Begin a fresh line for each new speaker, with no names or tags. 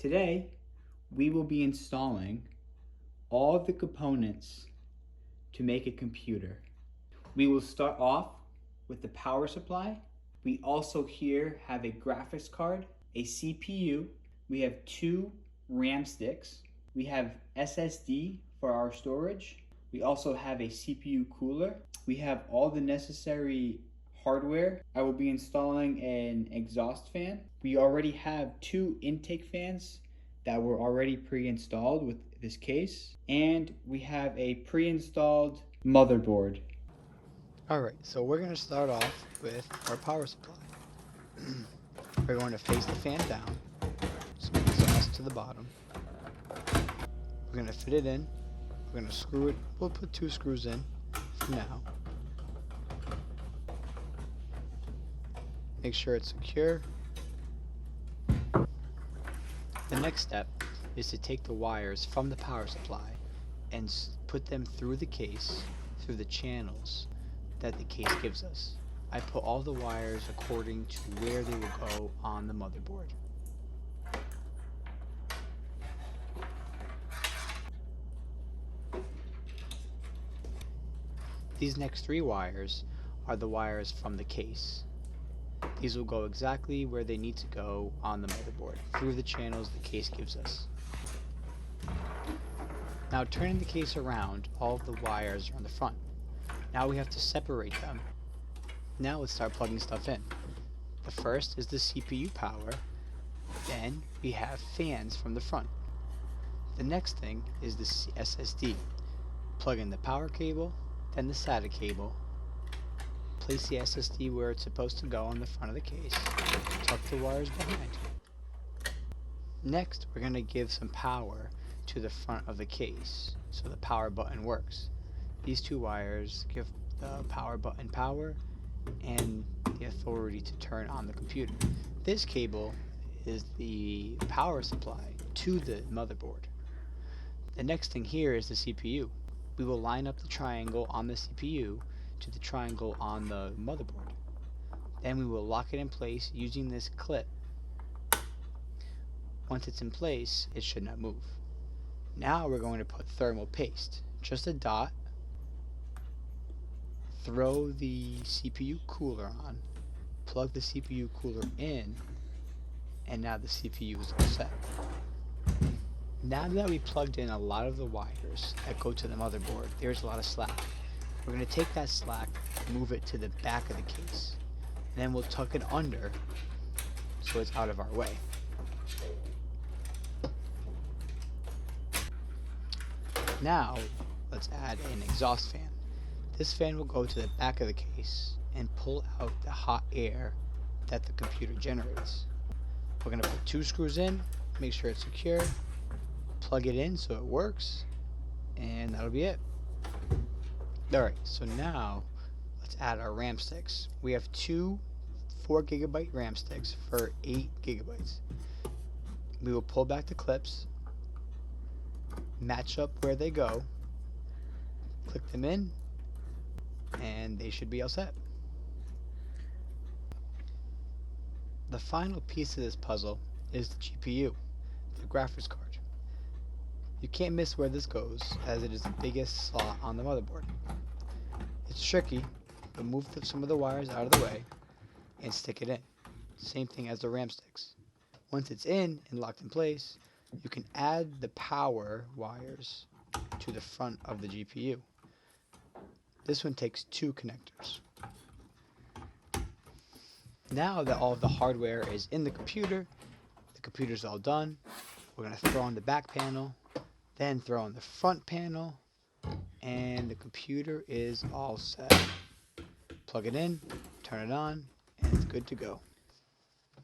Today, we will be installing all of the components to make a computer. We will start off with the power supply. We also here have a graphics card, a CPU. We have two RAM sticks. We have SSD for our storage. We also have a CPU cooler. We have all the necessary hardware. I will be installing an exhaust fan. We already have two intake fans that were already pre-installed with this case, and we have a pre-installed motherboard.
Alright, so we're going to start off with our power supply. We're going to face the fan down, some exhaust to the bottom. We're going to fit it in. We're going to screw it. We'll put 2 screws in for now. Make sure it's secure. The next step is to take the wires from the power supply and put them through the case, through the channels that the case gives us. I put all the wires according to where they will go on the motherboard. These next 3 wires are the wires from the case. These will go exactly where they need to go on the motherboard, through the channels the case gives us. Now turning the case around, all of the wires are on the front. Now we have to separate them. Now let's start plugging stuff in. The first is the CPU power, then we have fans from the front. The next thing is the SSD. Plug in the power cable, then the SATA cable. Place the SSD where it's supposed to go on the front of the case. Tuck the wires behind. Next, we're going to give some power to the front of the case so the power button works. These 2 wires give the power button power and the authority to turn on the computer. This cable is the power supply to the motherboard. The next thing here is the CPU. We will line up the triangle on the CPU to the triangle on the motherboard. Then we will lock it in place using this clip. Once it's in place, it should not move. Now we're going to put thermal paste, just a dot. Throw the CPU cooler on, plug the CPU cooler in, and now the CPU is all set. Now that we plugged in a lot of the wires that go to the motherboard, there's a lot of slack. We're going to take that slack, move it to the back of the case, and then we'll tuck it under so it's out of our way. Now let's add an exhaust fan. This fan will go to the back of the case and pull out the hot air that the computer generates. We're going to put 2 screws in, make sure it's secure, plug it in so it works, and that'll be it. Alright, so now let's add our RAM sticks. We have 2 4GB RAM sticks for 8 GB. We will pull back the clips, match up where they go, click them in, and they should be all set. The final piece of this puzzle is the GPU, the graphics card. You can't miss where this goes, as it is the biggest slot on the motherboard. It's tricky, but move some of the wires out of the way and stick it in. Same thing as the RAM sticks. Once it's in and locked in place, you can add the power wires to the front of the GPU. This one takes 2 connectors. Now that all of the hardware is in the computer's all done, we're going to throw on the back panel, then throw on the front panel, and the computer is all set. Plug it in, turn it on, and it's good to go.